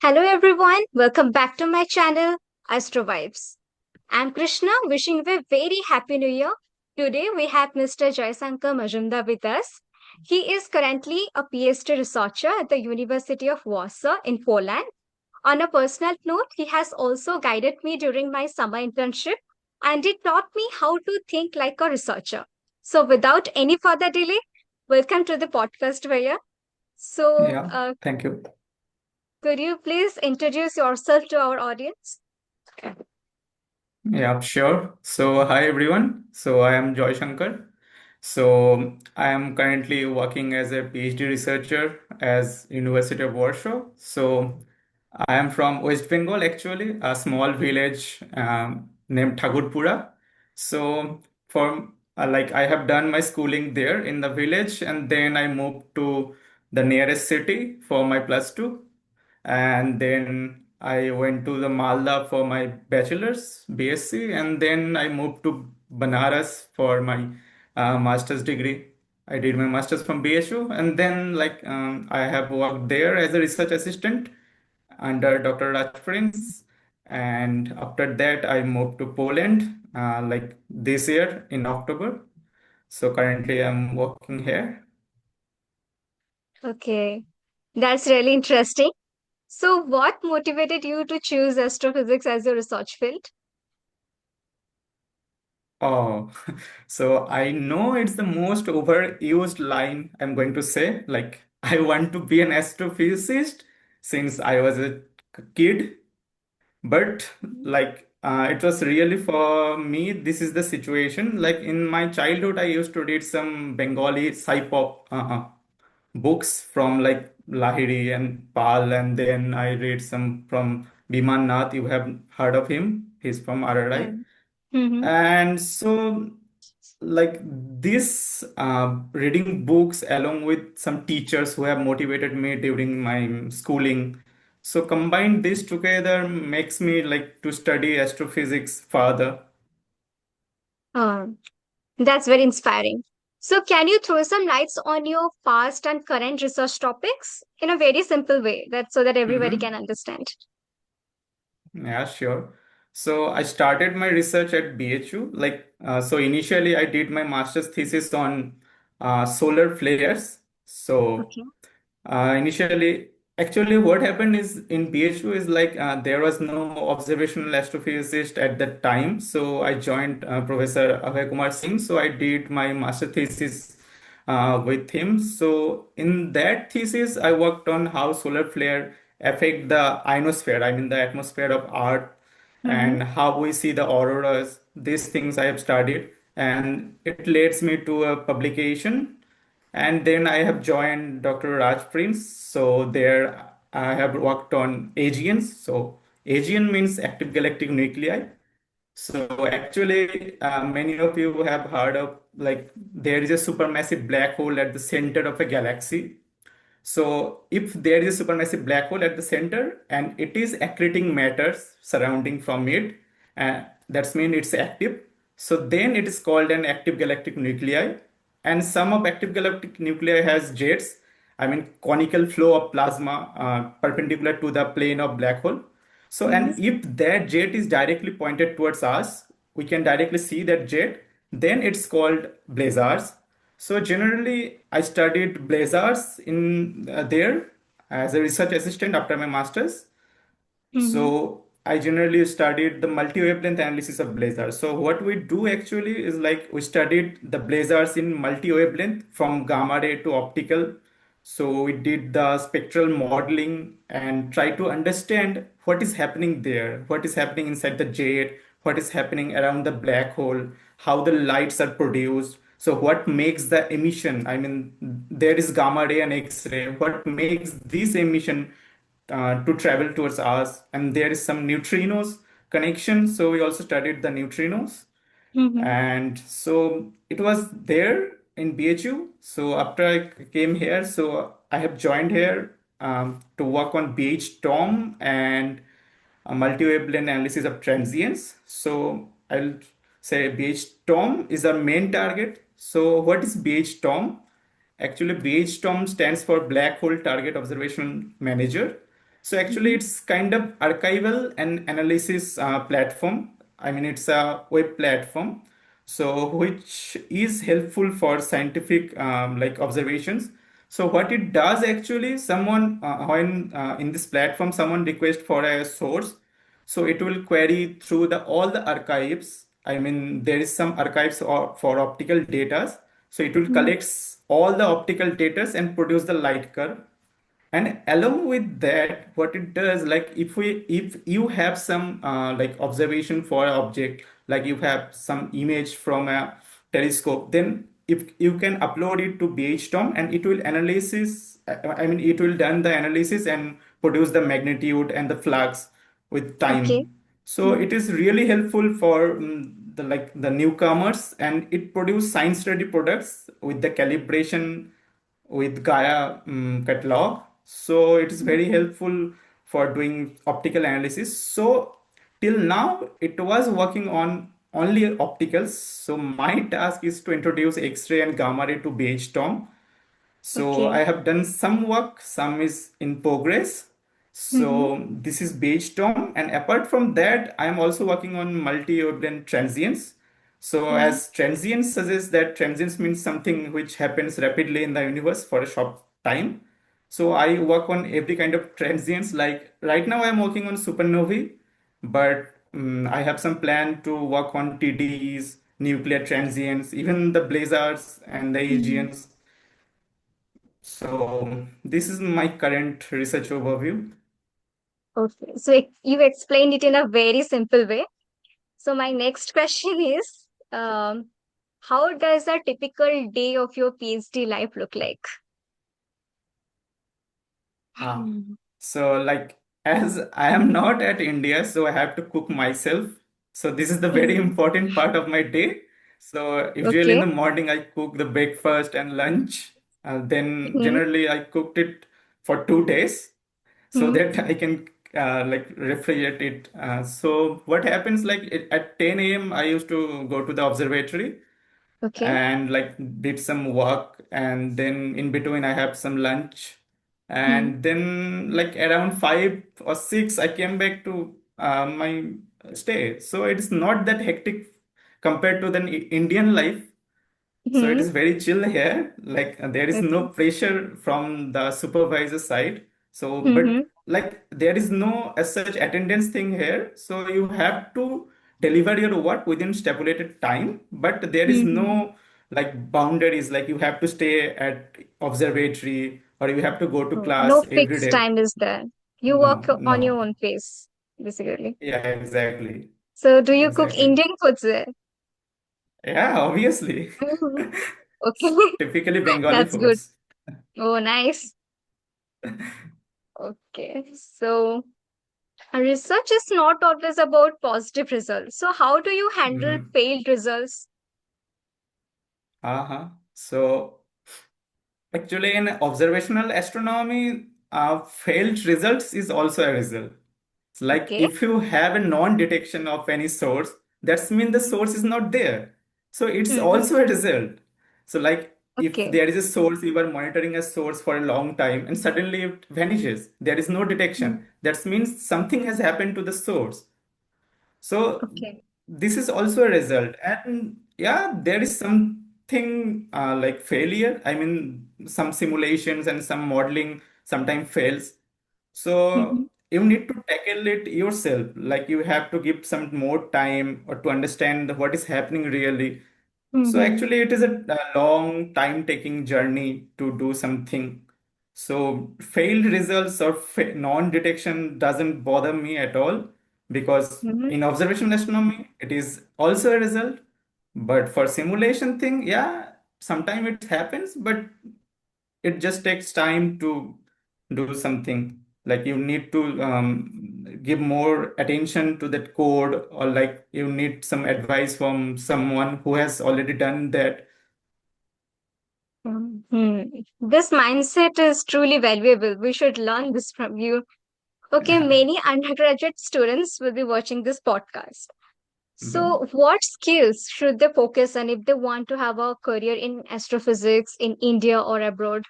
Hello everyone, welcome back to my channel Astro Vibes. I'm Krishna wishing you a very happy new year. Today we have Mr. Joysankar Majumdar with us. He is currently a PhD researcher at the University of Warsaw in Poland. On a personal note, he has also guided me during my summer internship and he taught me how to think like a researcher. So without any further delay, welcome to the podcast, Vaya. So, Yeah, thank you. could you please introduce yourself to our audience? Yeah, sure. So, hi everyone. So, I am Joysankar. So, I am currently working as a PhD researcher as University of Warsaw. So, I am from West Bengal, actually, a small village named Thagurpura. So, for like I have done my schooling there in the village, and then I moved to the nearest city for my plus two. And then I went to the Malda for my bachelor's BSc, and then I moved to Banaras for my master's degree. I did my master's from BHU, and then I have worked there as a research assistant under Dr. Raj Prince, and after that I moved to Poland like this year in October. So currently I'm working here. Okay, that's really interesting. So, what motivated you to choose astrophysics as your research field? Oh, so I know it's the most overused line I'm going to say. Like, I want to be an astrophysicist since I was a kid, but it was really for me, this is the situation. Like, in my childhood, I used to read some Bengali sci-pop books from like Lahiri and Pal, and then I read some from Biman Nath. You have heard of him? He's from RRI. Yeah. Mm-hmm. And so, like this reading books along with some teachers who have motivated me during my schooling. So combine this together makes me like to study astrophysics further. That's very inspiring. So, can you throw some lights on your past and current research topics in a very simple way, that so that everybody can Hmm. understand? Yeah, sure. So I started my research at BHU. So initially I did my master's thesis on solar flares. So Okay. initially, actually, what happened is in BHU is there was no observational astrophysicist at that time. So I joined Professor Abhay Kumar Singh. So I did my master thesis with him. So in that thesis, I worked on how solar flare affect the ionosphere, I mean the atmosphere of Earth, Mm-hmm. and how we see the auroras. These things I have studied, and it leads me to a publication, and then I have joined Dr. Raj Prince. So there I have worked on AGNs. So AGN means active galactic nuclei. So actually, many of you have heard of like there is a supermassive black hole at the center of a galaxy. So if there is a supermassive black hole at the center and it is accreting matters surrounding from it, that's mean it's active. So then it is called an active galactic nuclei. And some of active galactic nuclei has jets, I mean conical flow of plasma perpendicular to the plane of black hole. So, Mm-hmm. and if that jet is directly pointed towards us, we can directly see that jet, then it's called blazars. So, generally, I studied blazars in there as a research assistant after my master's. Mm-hmm. So I generally studied the multi-wavelength analysis of blazars. So what we do actually is like we studied the blazars in multi-wavelength from gamma ray to optical. So we did the spectral modeling and try to understand what is happening there, what is happening inside the jet, what is happening around the black hole, how the lights are produced. So what makes the emission? I mean, there is gamma ray and X-ray. What makes this emission to travel towards us? And there is some neutrinos connection. So we also studied the neutrinos. Mm-hmm. And so it was there in BHU. So after I came here, so I have joined here to work on BHTOM and a multi-wavelength analysis of transients. So I'll say BHTOM is our main target. So what is BHTOM? Actually, BHTOM stands for Black Hole Target Observation Manager. So actually, Mhm. it's kind of archival and analysis platform. I mean, it's a web platform, so which is helpful for scientific like observations. So what it does actually, someone when in this platform, someone requests for a source, so it will query through the all the archives. I mean, there is some archives for optical data, so it will Mhm. collect all the optical data and produce the light curve. And along with that, what it does, like if you have some like observation for an object, like you have some image from a telescope, then if you can upload it to BHTOM and it will analysis, I mean it will done the analysis and produce the magnitude and the flux with Okay. time. So Mhm. it is really helpful for the like the newcomers, and it produce science ready products with the calibration with Gaia catalog. So it is very helpful for doing optical analysis. So till now, it was working on only opticals. So my task is to introduce X-ray and gamma ray to BHTOM. So Okay. I have done some work, some is in progress. Mhm. So this is BHTOM, and apart from that, I am also working on multi-wavelength transients. So Mhm. as transients suggests that transients means something which happens rapidly in the universe for a short time. So I work on every kind of transients. Like right now, I'm working on supernovae, but I have some plan to work on TDs, nuclear transients, even the blazars and the Mhm. AGNs. So this is my current research overview. Okay. So you explained it in a very simple way. So my next question is, how does a typical day of your PhD life look like? Ah, so like as I am not at India, so I have to cook myself. So this is the very Mhm. important part of my day. So usually in Okay. the morning I cook the breakfast and lunch. Then Mhm. generally I cooked it for 2 days so Mhm. that I can like refrigerate it. So what happens like at 10 a.m. I used to go to the observatory Okay. and like did some work, and then in between I have some lunch, Mhm. and then like around 5 or 6 I came back to my stay. So it's not that hectic compared to the Indian life. So it Mhm. is very chill here. Like there is no Okay. pressure from the supervisor side. So, but Mhm. like there is no as such attendance thing here. So you have to deliver your work within stipulated time, but there is Mhm. no like boundaries. Like you have to stay at observatory or you have to go to Oh, no class every fixed day. time is there. You work No, on no. your own pace, basically. Yeah, exactly. So do you cook Exactly. Indian foods there? Yeah, obviously. Mhm. Okay. Typically Bengali That's good. foods. Oh, nice. Okay. So research is not always about positive results. So how do you handle Mhm. failed results? Uh-huh. So actually, in observational astronomy, failed results is also a result. It's like Okay. if you have a non-detection of any source, that's mean the Mhm. source is not there. So it's Mhm. also a result. So like if Okay. there is a source, you are monitoring a source for a long time and suddenly it vanishes, there is no detection. Mhm. That means something has happened to the source. So Okay. this is also a result. And yeah, there is something like failure. I mean, some simulations and some modeling sometimes fails. So Mhm. you need to tackle it yourself. Like you have to give some more time or to understand what is happening really. So Mhm. actually, it is a long time-taking journey to do something. So failed results or non-detection doesn't bother me at all because Mhm. in observational astronomy, it is also a result. But for simulation thing, yeah, sometimes it happens, but it just takes time to do something. Like you need to give more attention to that code, or like you need some advice from someone who has already done that. Mhm. This mindset is truly valuable. We should learn this from you. Okay, many undergraduate students will be watching this podcast. Mhm. So, what skills should they focus on if they want to have a career in astrophysics in India or abroad?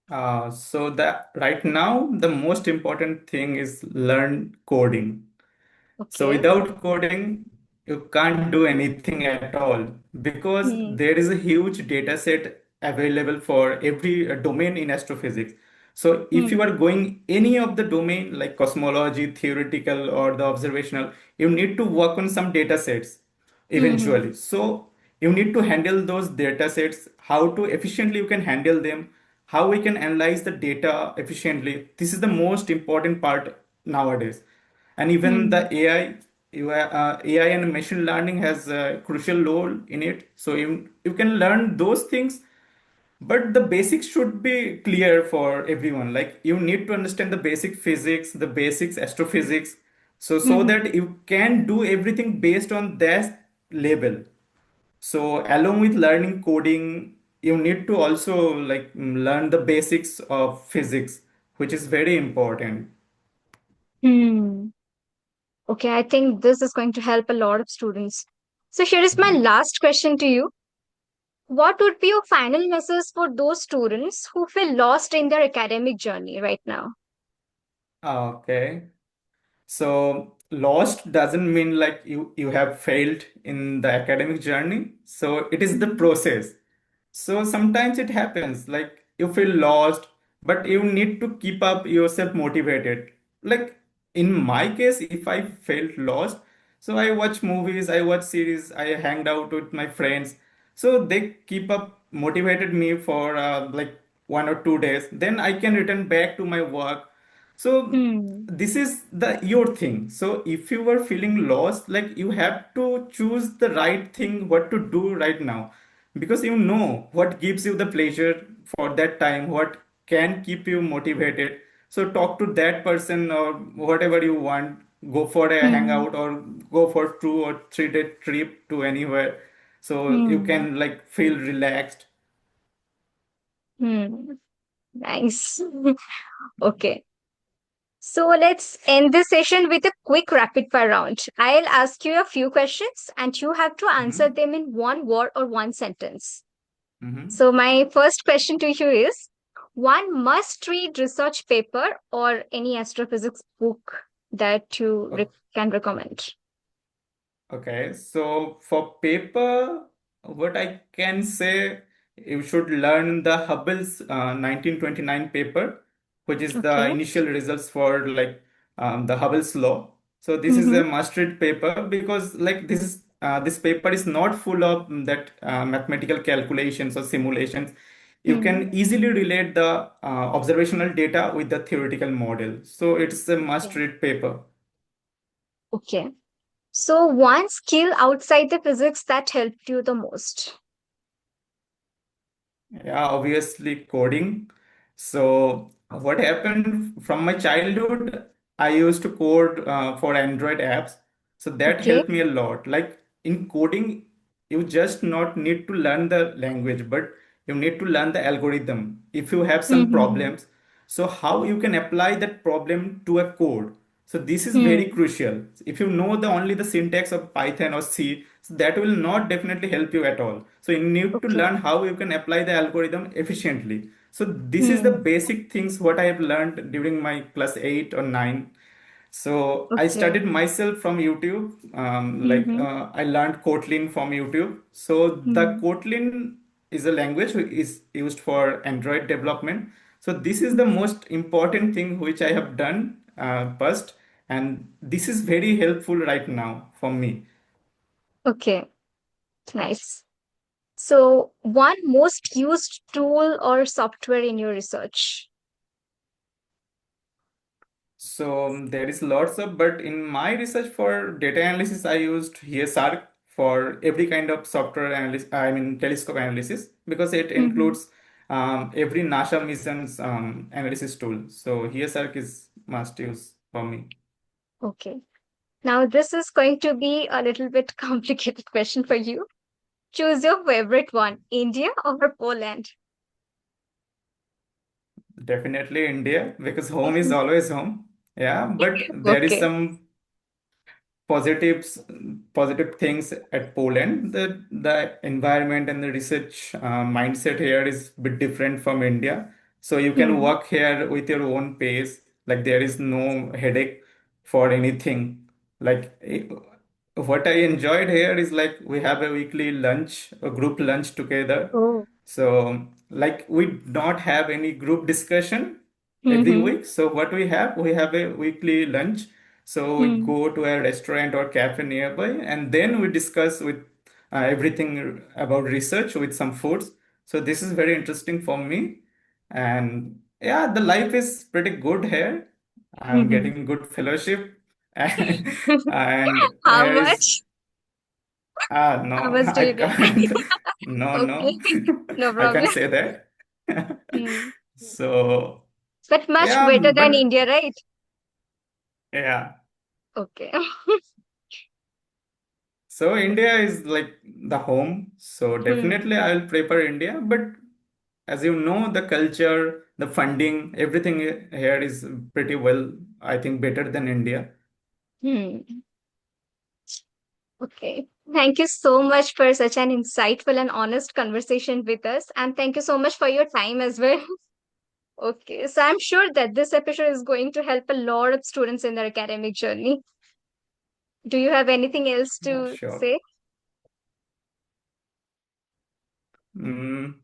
So that right now the most important thing is learn coding. So Okay. without coding, you can't do anything at all because Hmm. there is a huge data set available for every domain in astrophysics. So if you Hmm. are going any of the domain like cosmology, theoretical, or the observational, you need to work on some data sets Hmm. eventually. So you need to handle those data sets, how to efficiently you can handle them, how we can analyze the data efficiently. This is the most important part nowadays. And even the Hmm. AI and machine learning has a crucial role in it. So you can learn those things, but the basics should be clear for everyone. Like you need to understand the basic physics, the basics astrophysics, so Hmm. that you can do everything based on that label. So along with learning coding, you need to also learn the basics of physics, which is very important. Hmm. Okay, I think this is going to help a lot of students. So here is my Mhm. last question to you. What would be your final message for those students who feel lost in their academic journey right now? Okay. So lost doesn't mean like you have failed in the academic journey. So it is the Hmm. process. So sometimes it happens like you feel lost, but you need to keep up yourself motivated. Like in my case, if I felt lost, so I watch movies, I watch series, I hanged out with my friends. So they keep up motivated me for 1 or 2 days. Then I can return back to my work. So Hmm. this is the your thing. So if you were feeling lost, like you have to choose the right thing, what to do right now, because you know what gives you the pleasure for that time, what can keep you motivated. So talk to that person or whatever you want. Go for a Hmm. hangout or go for 2 or 3 day trip to anywhere. So you Hmm. can like feel relaxed. Hmm. Nice. Okay. So let's end this session with a quick rapid fire round. I'll ask you a few questions and you have to answer Mhm. them in one word or one sentence. Mhm. So my first question to you is one must read research paper or any astrophysics book that you can recommend. Okay, so for paper, what I can say, you should learn the Hubble's 1929 paper, which is the Okay. initial results for the Hubble's law. So this is Mm-hmm. a must-read paper because this paper is not full of mathematical calculations or simulations. You Hmm. can easily relate the observational data with the theoretical model. So it's a Okay. must-read paper. Okay. So one skill outside the physics that helped you the most. Yeah, obviously coding. So what happened from my childhood, I used to code for Android apps. So that Okay. helped me a lot. Like in coding, you just not need to learn the language, but you need to learn the algorithm. If you have some Mm-hmm. problems, so how you can apply that problem to a code. So this is very Hmm. crucial. If you know the only the syntax of Python or C, so that will not definitely help you at all. So you need to Okay. learn how you can apply the algorithm efficiently. So this is the Hmm. basic things what I have learned during my class 8 or 9. So I Okay. studied myself from YouTube. Mm-hmm. I learned Kotlin from YouTube. So the Hmm. Kotlin is a language which is used for Android development. So this is the Hmm. most important thing which I have done first, and this is very helpful right now for me. Okay. Nice. So one most used tool or software in your research. So there is lots of, but in my research for data analysis, I used HSARC for every kind of software analysis, I mean telescope analysis, because it Mm-hmm. includes every NASA mission's analysis tool. So HSARC is must use for me. Okay. Now this is going to be a little bit complicated question for you. Choose your favorite one, India or Poland? Definitely India, because home is always home. Yeah, but there is Okay. some positives, positive things at Poland. The environment and the research mindset here is a bit different from India. So you can Hmm. work here with your own pace. Like there is no headache for anything. Like what I enjoyed here is like we have a weekly lunch, a group lunch together. Oh. So like we don't have any group discussion every Mm-hmm. week. So what we have a weekly lunch. So we Hmm. go to a restaurant or cafe nearby, and then we discuss with everything about research with some foods. So this is very interesting for me. And yeah, the life is pretty good here. I'm Mm-hmm. getting good fellowship. And How here is much? How no, much do I you get? can't. No, Okay, no, no I problem. can't say that. Hmm. So But much yeah, better than but India, right? yeah. Okay. So India is like the home. So Hmm. definitely I'll prefer India. But as you know, the culture, the funding, everything here is pretty well, I think, better than India. Hmm. Okay. Thank you so much for such an insightful and honest conversation with us. And thank you so much for your time as well. Okay. So I'm sure that this episode is going to help a lot of students in their academic journey. Do you have anything else Yeah, to sure. say?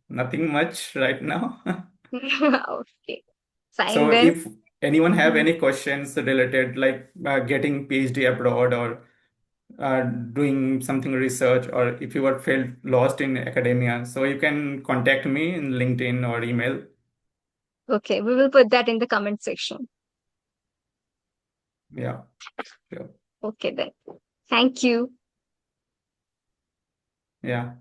Nothing much right now. Okay. Fine So then. if anyone have Mhm. any questions related like getting PhD abroad or doing something research, or if you are felt lost in academia, so you can contact me in LinkedIn or email. Okay. We will put that in the comment section. Yeah, sure. Okay then. Thank you. Yeah.